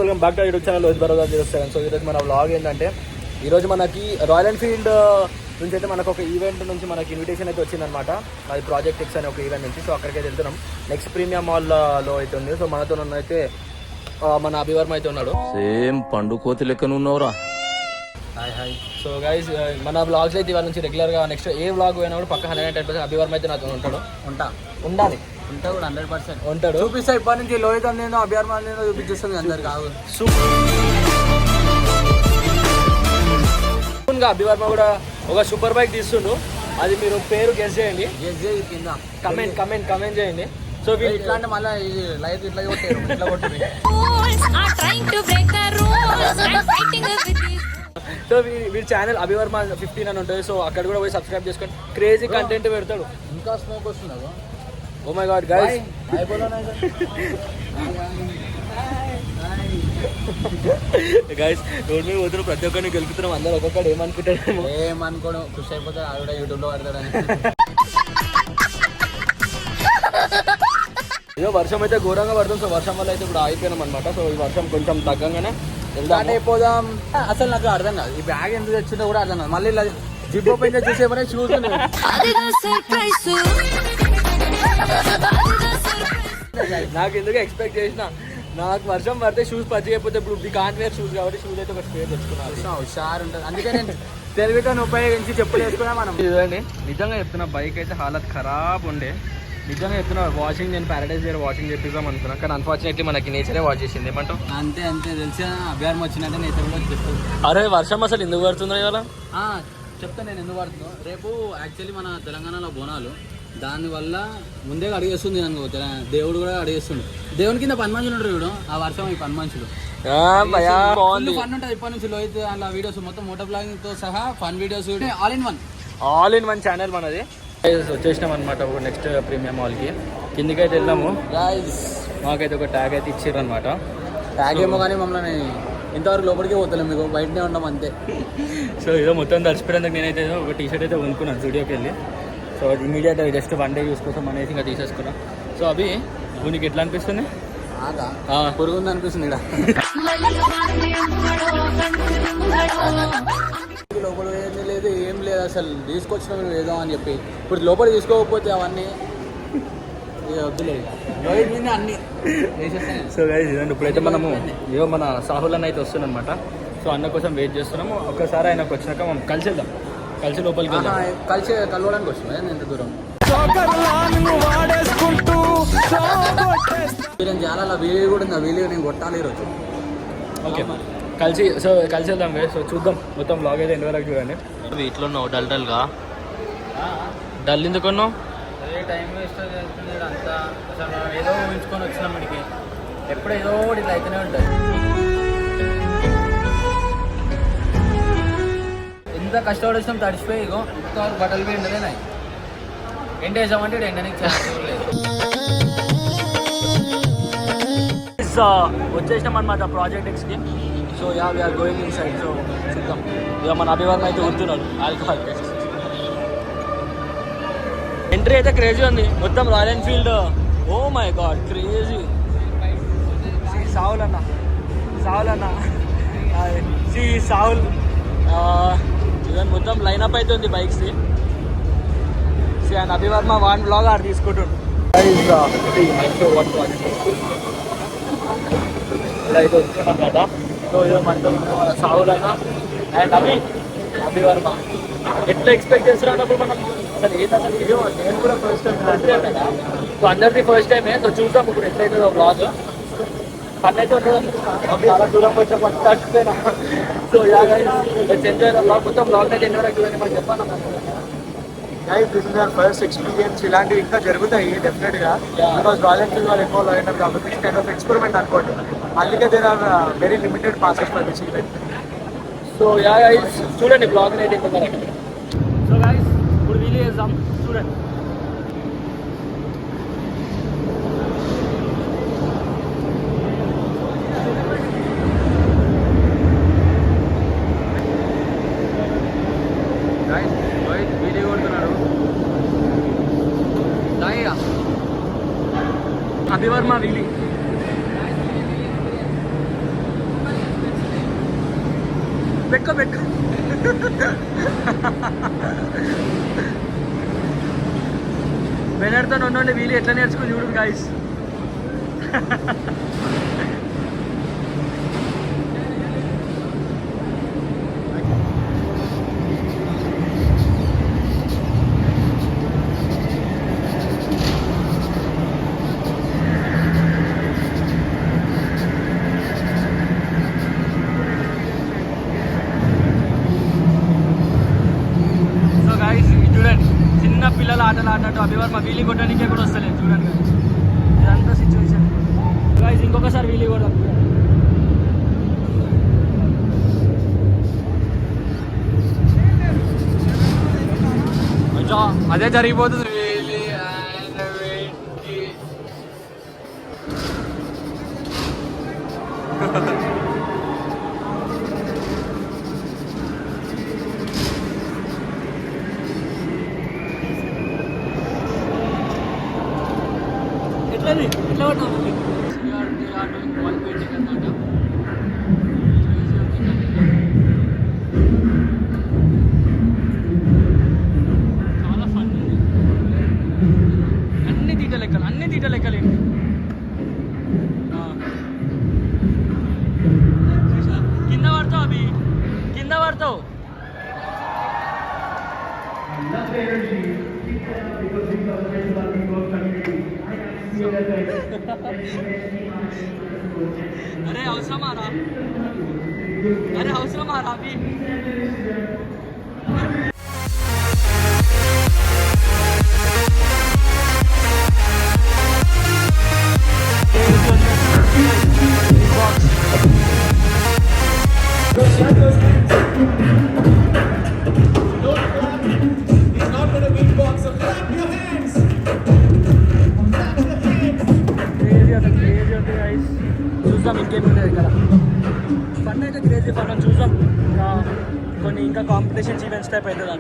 Welcome back to YouTube channel Rose Baroda 07. So ఈరోజు మన vlog ఏంటంటే ఈరోజు మనకి రాయల్ ఎన్ఫీల్డ్ నుంచి అయితే మనకు ఒక ఈవెంట్ నుంచి మనకి ఇన్విటేషన్ అయితే వచ్చిందనమాట. అది ప్రాజెక్ట్ ఎక్స్ అనే ఒక ఈవెంట్ నుంచి. సో అక్కడికి అయితే వెళ్తున్నాం. నెక్స్ట్ ప్రీమియం మాల్లో అయితే ఉంది. సో మనతో అయితే మన అభివర్మ అయితే ఉన్నాడు. సేమ్ పండు కోతి లెక్కన ఉన్నవరా. Hi hi. సో గైస్ మన బ్లాగ్స్ అయితే ఇవాళ నుంచి రెగ్యులర్గా నెక్స్ట్ ఏ బ్లాగ్ పోయినా కూడా పక్క 110% అభివర్మ అయితే నాతో ఉంటాడు. ఉండాలి ఉంటా కూడా 100% ఉంటాడు. చూపిస్తా ఇప్పటి నుంచి లోహిత్ అందేందో అభియార్మ అందేందో చూపించేస్తుంది అందరు కాదు. అభివర్మ కూడా ఒక సూపర్ బైక్ తీస్తుండు. అది మీరు పేరు గెస్ చేయండి. కింద కమెంట్ చేయండి. సో ఇట్లా అంటే మళ్ళీ లైఫ్ ఇట్లా కొట్టారు ఇట్లా కొట్టారు. సో వీడి ఛానల్ అభివర్మ 15 అని ఉంటుంది. సో అక్కడ కూడా పోయి సబ్స్క్రైబ్ చేసుకోండి. క్రేజీ కంటెంట్ పెడతాడు. ఇంకా స్మోక్ వస్తున్నా. Oh my God guys, guys road మీద పోతున్న ప్రతి ఒక్కరిని గెలుపుతున్నాం. అందరూ ఒక్కొక్కడు ఏమనుకోవడం ఖుషి అయిపోతాడు. ఆవిడ యూట్యూబ్లో పడతాడని. ఏదో వర్షం అయితే ఘోరంగా పడుతుంది. సో వర్షం వల్ల అయితే ఇప్పుడు ఆగిపోయినాం అనమాట. సో ఈ వర్షం కొంచెం తగ్గంగానే స్టార్ట్ అయిపోదాం. అసలు నాకు అర్థం కాదు ఈ బ్యాగ్ ఎందుకు తెచ్చిందో కూడా అర్థం కాదు. మళ్ళీ ఇలా జిప్ ఓపెన్ చూసేమనే చూస్తున్నాను. నాకు ఎందుకు ఎక్స్పెక్ట్ చేసిన నాకు వర్షం పడితే షూస్ పచ్చి అయిపోతే ఇప్పుడు ది కాంట్ వేర్ షూస్ కాబట్టి షూస్ అయితే ఒక స్పేర్ తెచ్చుకున్నాను. హుషారు ఉంటుంది. అందుకే నేను తెలివితో ఉపయోగించి చెప్పులు వేసుకున్నా. మనం ఇదండి నిజంగా చెప్తున్నా, బైక్ అయితే హాలత్ ఖరాబ్ ఉండే. నిజంగా చెప్తున్నా, వాషింగ్ నేను ప్యారడైజ్ దగ్గర వాషింగ్ చేపిద్దాం అనుకున్నా. కానీ అన్ఫార్చునేట్లీ మనకి నేచరే వాష్ చేసింది. ఏమంటావు? అంతే తెలిసిన అభ్యారం వచ్చినట్టే నేచర్ కూడా చెప్తుంది. అరే వర్షం అసలు ఎందుకు పడుతుందో ఇవాళ చెప్తా నేను ఎందుకు పడుతుందో. రేపు యాక్చువల్లీ మన తెలంగాణలో బోనాలు, దానివల్ల ముందే అడిగేస్తుంది అనుకో. దేవుడు కూడా అడిగేస్తుండు. దేవుని కింద 10 మనుషులు ఉంటారు చూడు. ఆ వర్షం ఈ 10 మనుషులు ఫన్ ఉంటుంది. ఇప్పటి నుంచి లోహిత్ అలా వీడియోస్ మొత్తం మోటో బ్లాగింగ్ తో సహా fun videos all in one channel మనది. వచ్చేసినాం అనమాట నెక్స్ట్ ప్రీమియం మాల్కి. కిందికి అయితే వెళ్ళాము. మాకైతే ఒక ట్యాగ్ అయితే ఇచ్చారు అనమాట. ట్యాగ్ ఏమో కానీ మమ్మల్ని ఇంతవరకు లోపలికి పోతలేము, మీకు బయటనే ఉంటాం అంతే. సో ఇదో మొత్తం తడిచిపోయేందుకు నేనైతే ఒక టీషర్ట్ అయితే కొనుక్కున్నాను స్టూడియోకి వెళ్ళి. So immediate just 1 day use కోసం అనేసి ఇంకా తీసేసుకున్నాం. సో అవి నీకు ఎట్లా అనిపిస్తుంది? పురుగుంది అనిపిస్తుంది. లోపల ఏమీ లేదు, ఏం లేదు అసలు. తీసుకొచ్చిన మీరు ఏదో అని చెప్పి ఇప్పుడు లోపల తీసుకోకపోతే అవన్నీ వద్దులేదు. అన్ని సో గైస్ ఇదండి ఇప్పుడైతే మనము ఏవో మన సాహుల్ అన్న అయితే వస్తున్నాం అనమాట. సో అన్న కోసం వెయిట్ చేస్తున్నాము. ఒక్కసారి ఆయనకు వచ్చినాక మనం కలిసి వెళ్దాం. కలిసి లోపలికి వెళ్దాం. కలిసి కలవడానికి వస్తున్నాం. ఎంత దూరం చాలా వీడియో కూడా ఉంది. ఆ వీడియో నేను కొట్టాలి ఈరోజు. ఓకే కలిసి వెళ్దాం. సో చూద్దాం మొత్తం బ్లాగ్ అయితే ఎండ్ వరకు చూడండి. వీటిలో ఉన్నావు డల్గా డల్ ఎందుకున్నావు? అదే టైం వేస్ట్ అవుతుంది అంతా. అసలు మనం ఏదో ఊహించుకొని వచ్చినాం. మనకి ఎప్పుడు ఏదో ఒకటి ఇట్లా అయితేనే ఉంటుంది. ఎంత కష్టపడి వచ్చినాం తడిచిపోయి ఇగో ఇంతవరకు బట్టలు పోయి ఉండలేనాయి. ఎండ వేసామంటే ఎండనికి లేదు. వచ్చేసినాం అనమాట ప్రాజెక్ట్ ఎక్స్కి. So we are going inside. So చూద్దాం. ఇక మన అభివర్మ అయితే ఊరుతున్నాడు ఆల్కహాల్ టెస్ట్. ఎంట్రీ అయితే క్రేజీ ఉంది. మొత్తం Royal Enfield. Oh my god crazy. సావుల్ అన్న సావుల్ ఇవన్నీ మొత్తం లైనప్ అయితే ఉంది బైక్స్ది. అండ్ అభివర్మ 1 బ్లాగ్ ఆడ తీసుకుంటుండు. ఇలా అయితే వస్తున్నాం కదా. సో ఇదో మనతో సావుల్ అన్న అండ్ అభివర్మ ఎట్లా ఎక్స్పెక్ట్ చేస్తున్నప్పుడు మనం అసలు అసలు ఇదో నేను కూడా ఫస్ట్ టైం కదా. సో అందరిది ఫస్ట్ టైమే. సో చూద్దాం ఇప్పుడు ఎట్లయితుందో బ్లాగ్. పని అయితే ఉంటుంది. చాలా దూరం వచ్చే పని తగ్గిపోయినా. సో ఎంజాయ్ బ్లాగ్ మొత్తం బ్లాగ్ అయితే ఎన్ని వరకు చూడండి మనం చెప్పాను. This is our first experience. ఇలాంటివి ఇంకా జరుగుతాయి డెఫినెట్గా. బికాస్ రాయల్ ఎన్ఫీల్డ్ వాళ్ళు ఎక్కువ అయినారు కాబట్టి కైండ్ ఆఫ్ ఎక్స్పెరిమెంట్ అనుకోండి. అందుకే there are very limited passes for this event. So చూడండి బ్లాగ్ అయితే ఇంకా వరకు. సో గైస్ ఇప్పుడు వీలు చేద్దాం చూడండి. వీడియో కొడుతున్నాడు. అభివర్మ వీలి పెట్టుకో బెనర్తో ఉండండి వీళ్ళు ఎట్లా నేర్చుకుని చూడు గాయస్. సో గాయస్ చూడండి, చిన్న పిల్లల ఆటలు ఆడినట్టు అభివర్మ వీలి కొట్టడానికే కూడా వస్తలేదు చూడండి guys. ఇదంతా సిచ్యువేషన్ గాయస్. ఇంకొకసారి వీలి కొడదాం. అదే జరిగిపోతుంది వీలి ఎట్లా పడ్డాము వాల్ పెయింటింగ్ అనమాట. చాలా ఫన్ ఉంది. అన్ని తీట లెక్కలు ఏంటి కింద పడతావు అవి, కింద పడతావు. అరే అవసరమా రా అవి. చూద్దాం ఇంకేముండదు ఇక్కడ. ఫన్ అయితే క్రేజీ ఫన్ అని చూద్దాం. కొన్ని ఇంకా కాంపిటీషన్స్ ఈవెంట్స్ టైప్ అవుతుంది.